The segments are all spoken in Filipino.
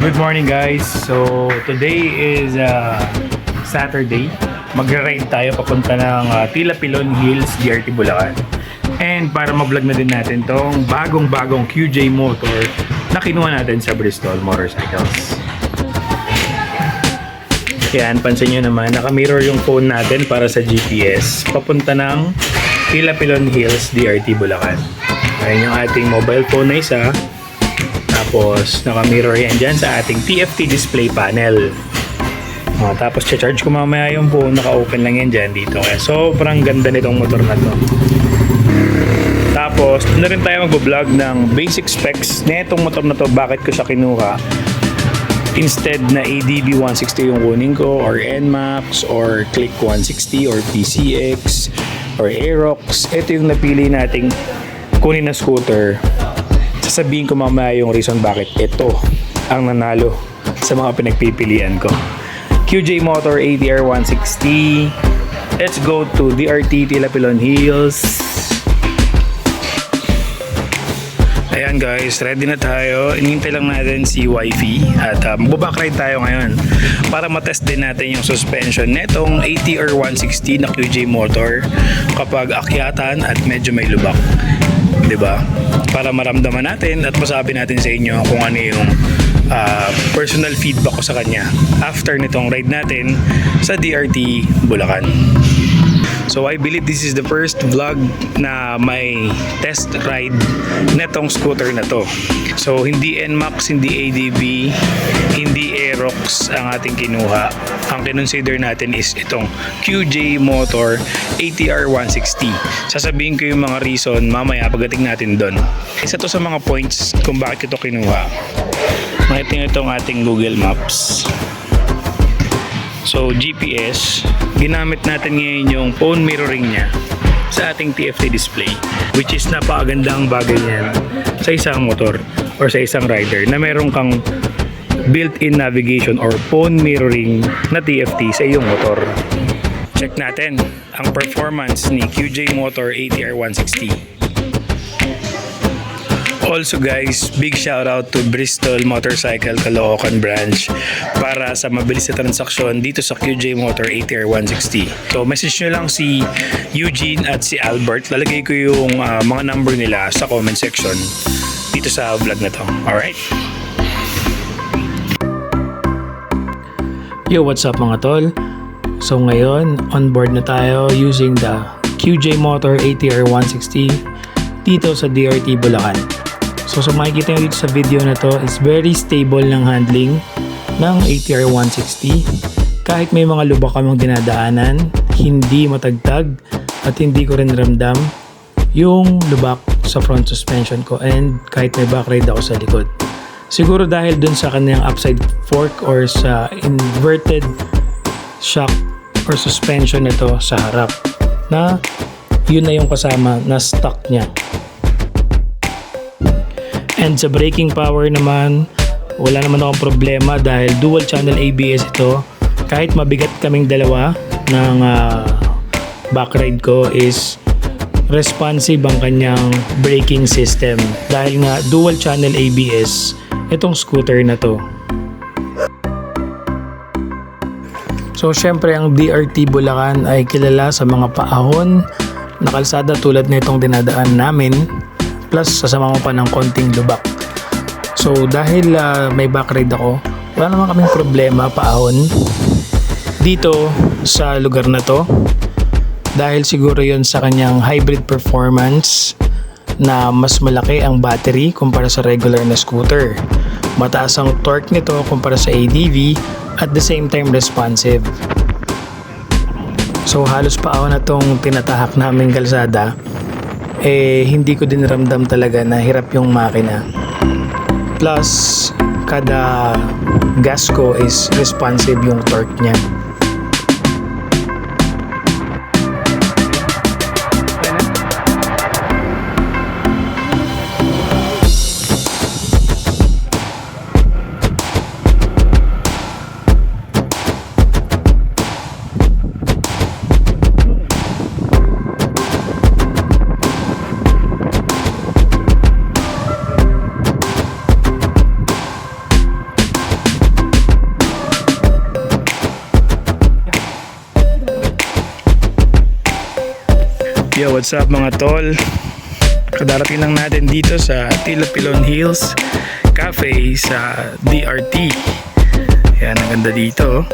Good morning guys. So today is Saturday. Magra-ride tayo papunta ng Tila Pilon Hills, DRT Bulacan. And para ma-vlog na din natin tong bagong QJ motor na kinuha natin sa Bristol Motorcycles. Yan, pansin nyo naman, naka-mirror yung phone natin para sa GPS papunta ng Tila Pilon Hills, DRT Bulacan. Ayan yung ating mobile phone na isa. Tapos naka-mirror yan dyan sa ating TFT display panel. Tapos charge ko mamaya yung phone, naka-open lang yan dyan dito. Kaya sobrang ganda nitong motor na to. Tapos na rin tayo mag-vlog ng basic specs nitong motor na to, bakit ko siya kinuha. Instead na ADB 160 yung kunin ko, or NMAX, or Click 160, or PCX, or Aerox. Ito yung napili nating kunin na scooter. Sasabihin ko mamaya yung reason bakit ito ang nanalo sa mga pinagpipilian ko. QJ Motor ATR 160. Let's go to DRT Tila Pilon Hills. Ayan guys, ready na tayo. Inintay lang natin si Wifey at magbaback-ride tayo ngayon para matest din natin yung suspension netong ATR 160 na QJ Motor kapag akyatan at medyo may lubak. 'Di ba? Para maramdaman natin at masabi natin sa inyo kung ano yung personal feedback ko sa kanya after nitong ride natin sa DRT Bulacan. So I believe this is the first vlog na may test ride netong scooter na to. So hindi NMAX, hindi ADB, hindi Aerox ang ating kinuha. Ang kinonsider natin is itong QJ Motor ATR 160. Sasabihin ko yung mga reason mamaya pagdating natin doon. Isa to sa mga points kung bakit ito kinuha. Makita nyo itong ating Google Maps. So GPS, ginamit natin ngayon yung phone mirroring niya sa ating TFT display, which is napakagandang bagay niyan sa isang motor or sa isang rider na meron kang built-in navigation or phone mirroring na TFT sa iyong motor. Check natin ang performance ni QJ Motor ATR 160. Also guys, big shout out to Bristol Motorcycle Caloocan branch para sa mabilis na transaksyon dito sa QJ Motor ATR 160. So message nyo lang si Eugene at si Albert. Lalagay ko yung mga number nila sa comment section dito sa vlog na to. Alright? Yo, what's up mga tol? So ngayon, on board na tayo using the QJ Motor ATR 160 dito sa DRT Bulacan. So makikita nyo dito sa video na to is very stable ng handling ng ATR 160. Kahit may mga lubak kaming dinadaanan, hindi matagtag at hindi ko rin ramdam yung lubak sa front suspension ko, and kahit may back ride ako sa likod. Siguro dahil dun sa kanyang upside fork or sa inverted shock or suspension nito sa harap na yun na yung kasama na stock niya. And sa braking power naman, wala naman akong problema dahil dual channel ABS ito. Kahit mabigat kaming dalawa ng back ride ko is responsive ang kanyang braking system dahil nga dual channel ABS itong scooter na to. So syempre ang DRT Bulacan ay kilala sa mga paahon na kalsada tulad nitong dinadaan namin, plus sasama mo pa ng konting lubak. So dahil may back ride ako, wala naman kaming problema paahon dito sa lugar na to dahil siguro yon sa kanyang hybrid performance na mas malaki ang battery kumpara sa regular na scooter. Mataas ang torque nito kumpara sa ADV at the same time responsive. So halos paahon na tong tinatahak naming kalsada, hindi ko din ramdam talaga na hirap yung makina. Plus, kada gas ko is responsive yung torque niya. Yo, what's up mga tol? Kadarating lang natin dito sa Tilapilon Hills Cafe sa DRT. Yan, ang ganda dito.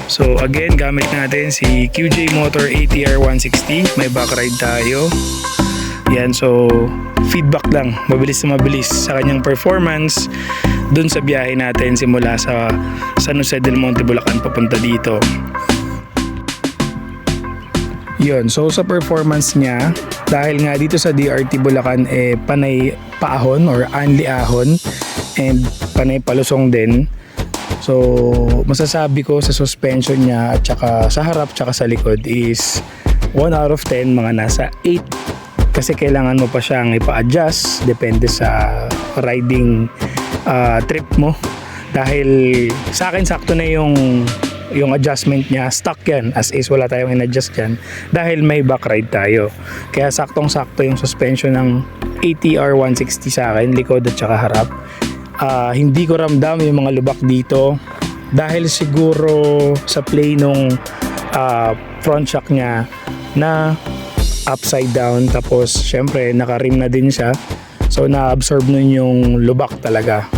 So again, gamit natin si QJ Motor ATR 160. May back ride tayo. Yan, so feedback lang, mabilis na mabilis sa kanyang performance dun sa biyahe natin simula sa San Jose del Monte, Bulacan papunta dito. Yun, so sa performance niya, dahil nga dito sa DRT Bulacan panay paahon or anli ahon and panay palusong din. So masasabi ko sa suspension niya at saka sa harap tsaka sa likod is 1 out of 10, mga nasa 8, kasi kailangan mo pa siyang ipa-adjust depende sa riding trip mo. Dahil sa akin sakto na yung adjustment niya, stock yan, as is wala tayong in-adjust yan dahil may back ride tayo. Kaya saktong sakto yung suspension ng ATR 160 sa akin, likod at saka harap. Hindi ko ramdam yung mga lubak dito dahil siguro sa play nung front shock niya na upside down, tapos syempre naka-rim na din siya, so na-absorb nun yung lubak talaga,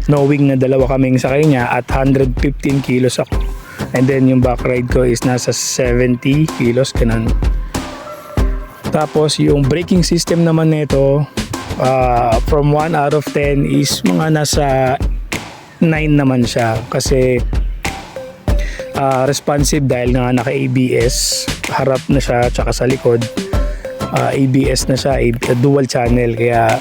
knowing na dalawa kaming sakay niya at 115 kilos ako. And then yung back ride ko is nasa 70 kilos, ganun. Tapos yung braking system naman nito, from 1 out of 10 is mga nasa 9 naman siya. Kasi responsive dahil nga naka ABS, harap na siya tsaka sa likod. ABS na siya, dual channel, kaya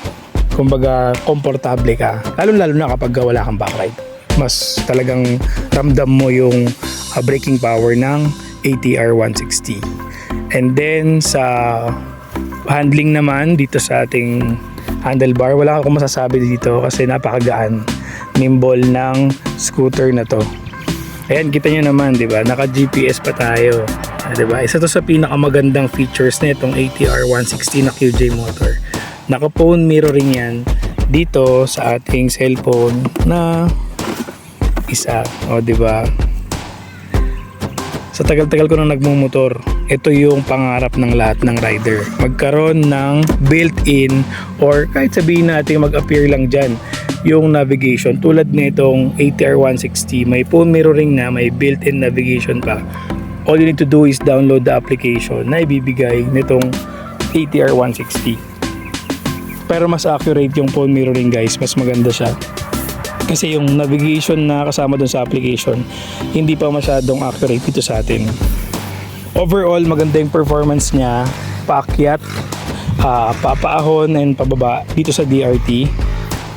kumbaga komportable ka. Lalo na kapag wala kang back ride. Mas talagang ramdam mo yung braking power ng ATR 160. And then sa handling naman dito sa ating handlebar, wala akong masasabi dito kasi napakagaan, nimble ng scooter na to. Ayan, kita nyo naman, di ba? Naka GPS pa tayo, di ba? Isa to sa pinakamagandang features na itong ATR 160 na QJ Motor. Naka phone mirroring yan dito sa ating cellphone na isa, o di ba? Sa tagal-tagal ko nang nagmumotor, ito yung pangarap ng lahat ng rider, magkaroon ng built-in or kahit sabihin natin mag-appear lang dyan yung navigation. Tulad nitong ATR 160, may phone mirroring na, may built-in navigation pa. All you need to do is download the application na ibibigay nitong ATR 160. Pero mas accurate yung phone mirroring, guys, mas maganda siya. Kasi yung navigation na kasama dun sa application, hindi pa masyadong accurate dito sa atin. Overall, maganda yung performance niya, paakyat, papaahon and pababa dito sa DRT.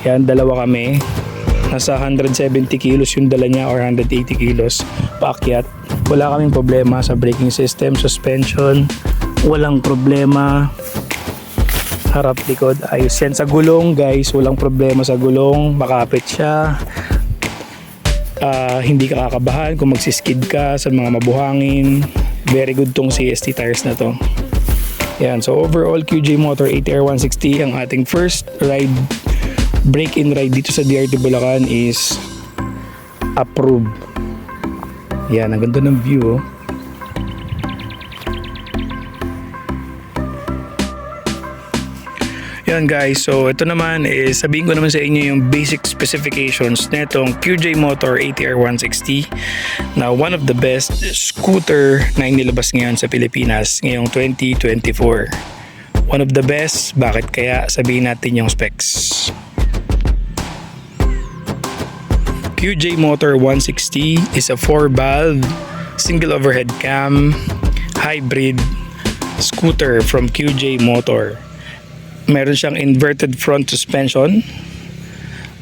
Yan, dalawa kami. Nasa 170 kilos yung dala niya or 180 kilos paakyat. Wala kaming problema sa braking system, suspension, walang problema. Harap, likod, ayos yan. Sa gulong, guys, walang problema sa gulong, makapit siya. Hindi ka kakabahan kung magsiskid ka sa mga mabuhangin. Very good tong CST tires na to. Yan, so overall QJ Motor ATR 160, ang ating first ride, break-in ride dito sa DRT Bulacan is approved. Yan, ang ganda ng view, oh. Yan, guys, so ito naman is sabihin ko naman sa inyo yung basic specifications netong QJ Motor ATR 160 na one of the best scooter na inilabas ngayon sa Pilipinas ngayong 2024. One of the best, bakit kaya? Sabihin natin yung specs. QJ Motor 160 is a 4-valve single overhead cam hybrid scooter from QJ Motor. Meron siyang inverted front suspension,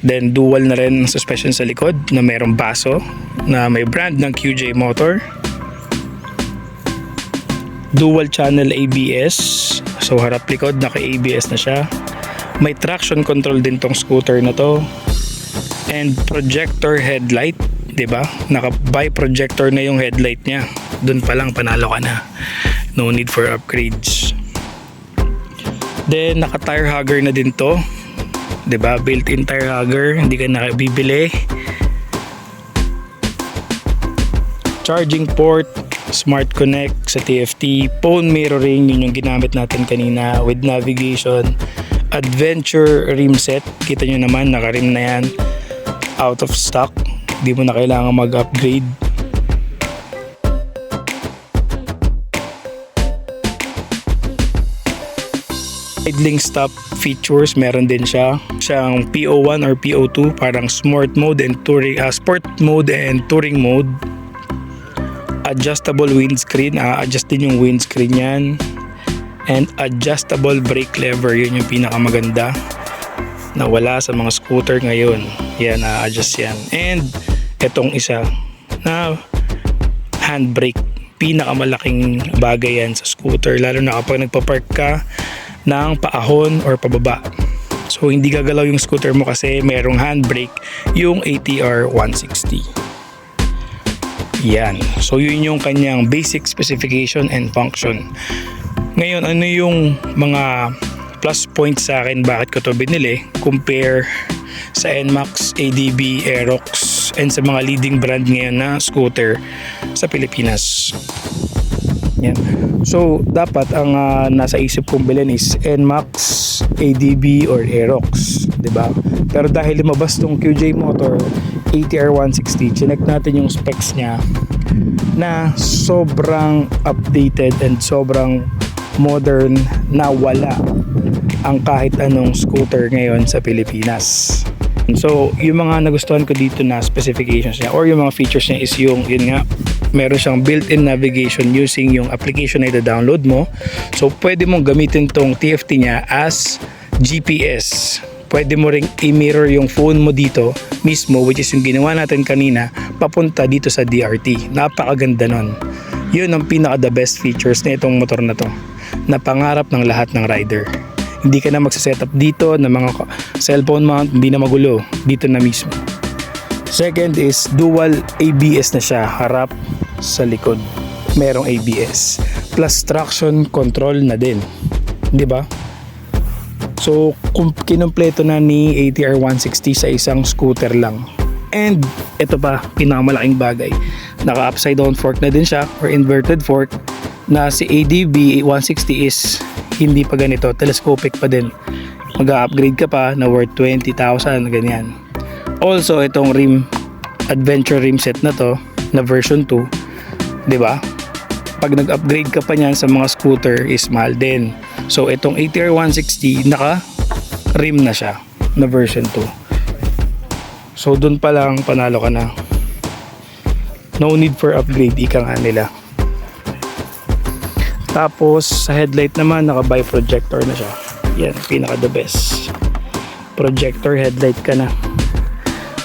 then dual na rin suspension sa likod na merong baso na may brand ng QJ Motor, dual channel ABS, so harap likod naka ABS na siya, may traction control din tong scooter na to, and projector headlight, diba? Naka bi-projector na yung headlight niya, dun pa lang panalo ka na, no need for upgrades. Then naka tire hugger na din to, 'di ba? Built-in tire hugger, hindi ka nakabibili. Charging port, Smart Connect sa TFT, phone mirroring, yun yung ginamit natin kanina with navigation, adventure rim set, kita nyo naman naka-rim na yan, out of stock, di mo na kailangan mag-upgrade. Idling stop features, meron din siyang PO1 or PO2, parang sport mode and touring mode. Adjustable windscreen, adjust din yung windscreen yan, and adjustable brake lever, yun yung pinakamaganda na wala sa mga scooter ngayon. Yan, adjust yan. And etong isa na handbrake, pinakamalaking bagay yan sa scooter, lalo na kapag nagpa-park ka ng paahon or pababa. So hindi gagalaw yung scooter mo kasi merong handbrake yung ATR 160. Yan. So yun yung kanyang basic specification and function. Ngayon, ano yung mga plus points sa akin bakit ko to binili compare sa NMAX, ADB, Aerox, and sa mga leading brand ngayon na scooter sa Pilipinas. Yan. So dapat ang nasa isip kong bilhin is NMAX, ADB, or Aerox, 'di ba? Pero dahil lumabas tong QJ Motor ATR 160, chinek natin yung specs niya na sobrang updated and sobrang modern na wala ang kahit anong scooter ngayon sa Pilipinas. So yung mga nagustuhan ko dito na specifications niya or yung mga features niya is yun nga, meron siyang built-in navigation using yung application na i-download mo. So pwede mong gamitin tong TFT niya as GPS. Pwede mo ring i-mirror yung phone mo dito mismo, which is yung ginawa natin kanina, papunta dito sa DRT. Napakaganda nun. Yun ang pinaka the best features na itong motor na to, na pangarap ng lahat ng rider. Hindi ka na magsasetup dito ng mga cellphone mount, hindi na magulo, dito na mismo. Second is dual ABS na siya, harap sa likod. Merong ABS plus traction control na din, di ba? So kinumpleto na ni ATR 160 sa isang scooter lang. And ito pa, pinakamalaking bagay, naka upside down fork na din siya or inverted fork, na si ADB 160 is hindi pa ganito, telescopic pa din. Mag-upgrade ka pa na worth 20,000, ganyan. Also itong rim, adventure rim set na to na version 2, 'di ba? Pag nag-upgrade ka pa niyan sa mga scooter is mahal din. So itong ATR 160 naka rim na siya na version 2. So dun pa lang panalo ka na. No need for upgrade, ika nga nila. Tapos sa headlight naman naka bi-projector na siya. Yan, pinaka the best. Projector headlight ka na.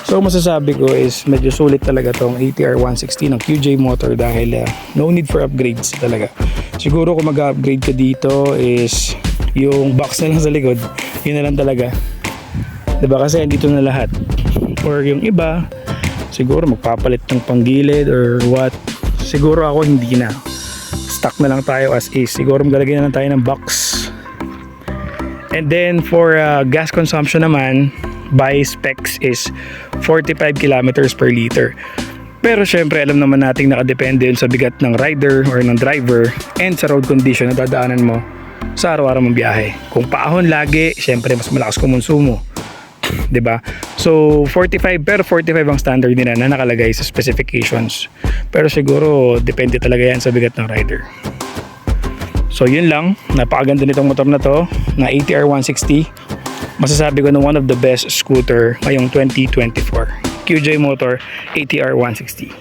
So masasabi ko is medyo sulit talaga tong ATR 160 ng QJ Motor dahil no need for upgrades talaga. Siguro kung mag-upgrade ka dito is yung box na lang sa likod, yun na lang talaga. Diba kasi dito na lahat. Or yung iba, siguro magpapalit ng panggilid or what. Siguro ako hindi na. Stock na lang tayo as is. Siguro maglalagay na lang tayo ng box. And then for gas consumption naman, by specs is 45 kilometers per liter. Pero syempre alam naman nating nakadepende yun sa bigat ng rider or ng driver and sa road condition na dadaanan mo sa araw-araw mong biyahe. Kung paahon lagi, syempre mas malakas kumonsumo, 'di ba? So 45, pero 45 ang standard nila na nakalagay sa specifications. Pero siguro depende talaga yan sa bigat ng rider. So yun lang, napakaganda nitong motor na to na ATR 160. Masasabi ko na one of the best scooter ngayong 2024. QJ Motor ATR 160.